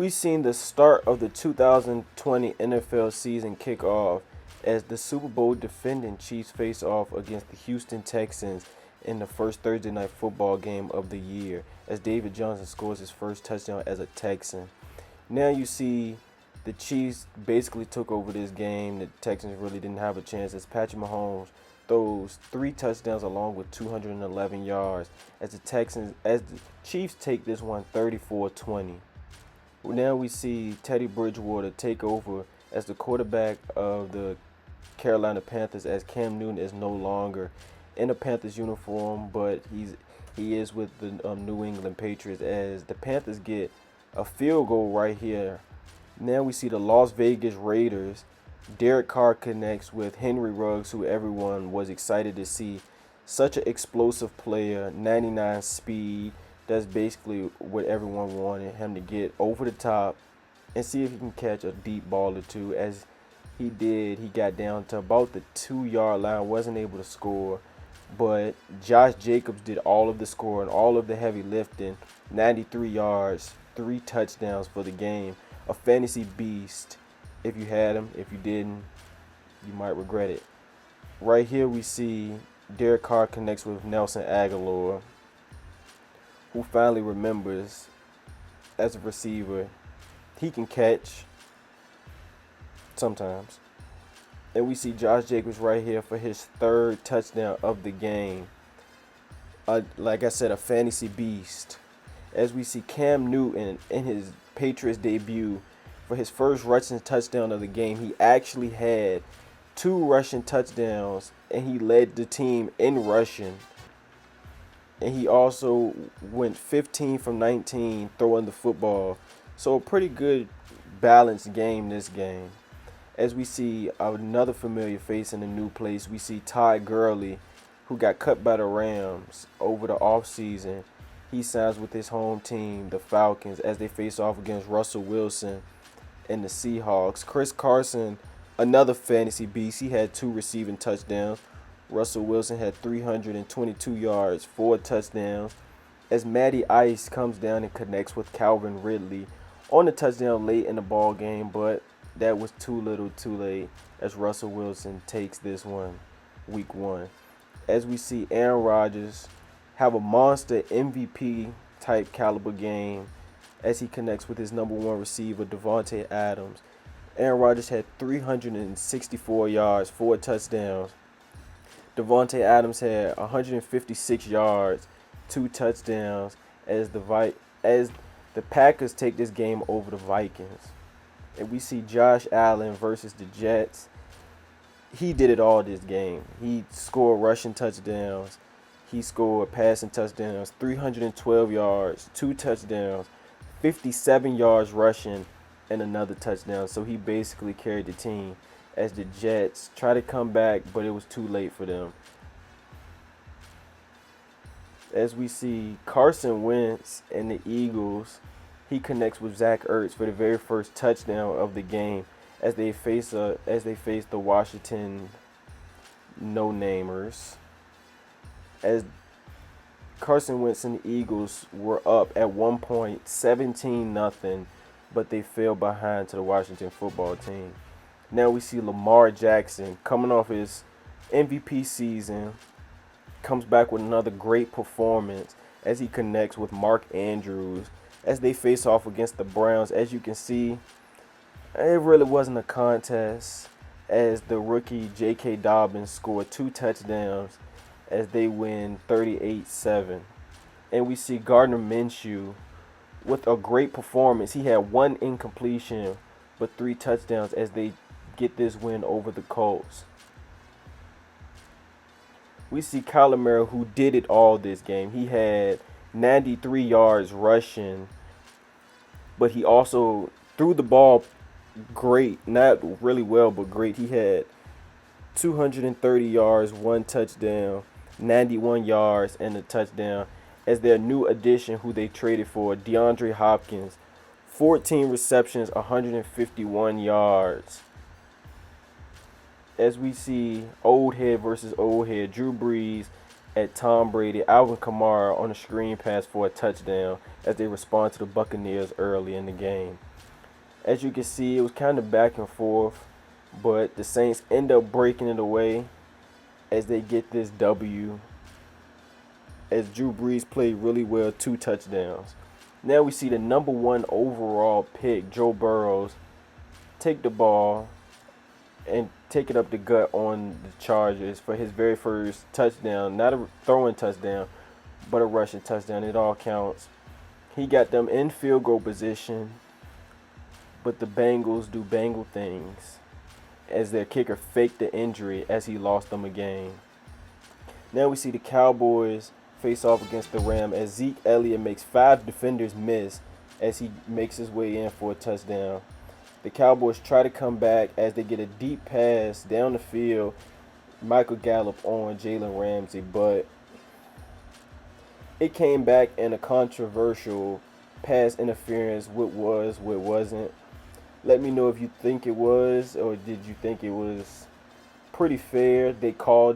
We've seen the start of the 2020 NFL season kick off as the Super Bowl defending Chiefs face off against the Houston Texans in the first Thursday night football game of the year as David Johnson scores his first touchdown as a Texan. Now you see the Chiefs basically took over this game. The Texans really didn't have a chance as Patrick Mahomes throws 3 touchdowns along with 211 yards as the Chiefs take this one 34-20. Now we see Teddy Bridgewater take over as the quarterback of the Carolina Panthers as Cam Newton is no longer in a Panthers uniform, but he is with the New England Patriots as the Panthers get a field goal right here. Now we see the Las Vegas Raiders. Derek Carr connects with Henry Ruggs, who everyone was excited to see. Such an explosive player, 99 speed. That's basically what everyone wanted him to get over the top and see if he can catch a deep ball or two. As he did, he got down to about the 2-yard line, wasn't able to score. But Josh Jacobs did all of the scoring, all of the heavy lifting, 93 yards, 3 touchdowns for the game. A fantasy beast if you had him. If you didn't, you might regret it. Right here we see Derek Carr connects with Nelson Aguilor, who finally remembers as a receiver he can catch sometimes. And we see Josh Jacobs right here for his 3rd touchdown of the game. Like I said, a fantasy beast. As we see Cam Newton in his Patriots debut for his first rushing touchdown of the game, he actually had 2 rushing touchdowns and he led the team in rushing. And he also went 15 from 19 throwing the football. So a pretty good balanced game this game. As we see another familiar face in a new place, we see Ty Gurley, who got cut by the Rams over the offseason. He signs with his home team, the Falcons, as they face off against Russell Wilson and the Seahawks. Chris Carson, another fantasy beast. He had 2 receiving touchdowns. Russell Wilson had 322 yards, 4 touchdowns. As Matty Ice comes down and connects with Calvin Ridley on a touchdown late in the ball game, but that was too little too late as Russell Wilson takes this one, week 1. As we see Aaron Rodgers have a monster MVP type caliber game as he connects with his number 1 receiver, Davante Adams. Aaron Rodgers had 364 yards, 4 touchdowns. Davante Adams had 156 yards, 2 touchdowns as the Packers take this game over the Vikings. And we see Josh Allen versus the Jets. He did it all this game. He scored rushing touchdowns. He scored passing touchdowns, 312 yards, 2 touchdowns, 57 yards rushing, and another touchdown. So he basically carried the team as the Jets try to come back, but it was too late for them. As we see Carson Wentz and the Eagles, he connects with Zach Ertz for the very first touchdown of the game as they face the Washington no-namers. As Carson Wentz and the Eagles were up at one point 17-0, but they fell behind to the Washington football team. Now we see Lamar Jackson coming off his MVP season, comes back with another great performance as he connects with Mark Andrews as they face off against the Browns. As you can see, it really wasn't a contest as the rookie J.K. Dobbins scored 2 touchdowns as they win 38-7. And we see Gardner Minshew with a great performance. He had 1 incompletion but 3 touchdowns as they get this win over the Colts. We see Kyler Murray, who did it all this game. He had 93 yards rushing, but he also threw the ball great. Not really well, but great. He had 230 yards, 1 touchdown, 91 yards, and a touchdown as their new addition, who they traded for, DeAndre Hopkins, 14 receptions, 151 yards. As we see old head versus old head, Drew Brees at Tom Brady, Alvin Kamara on a screen pass for a touchdown as they respond to the Buccaneers early in the game. As you can see, it was kind of back and forth, but the Saints end up breaking it away as they get this W. As Drew Brees played really well, 2 touchdowns. Now we see the number 1 overall pick, Joe Burrows, take the ball and take it up the gut on the Chargers for his very first touchdown. Not a throwing touchdown, but a rushing touchdown. It all counts. He got them in field goal position, but the Bengals do Bengal things as their kicker faked the injury as he lost them a game. Now we see the Cowboys face off against the Rams as Zeke Elliott makes 5 defenders miss as he makes his way in for a touchdown. The Cowboys try to come back as they get a deep pass down the field. Michael Gallup on Jalen Ramsey, but it came back in a controversial pass interference. What was, what wasn't. Let me know if you think it was, or did you think it was pretty fair. They called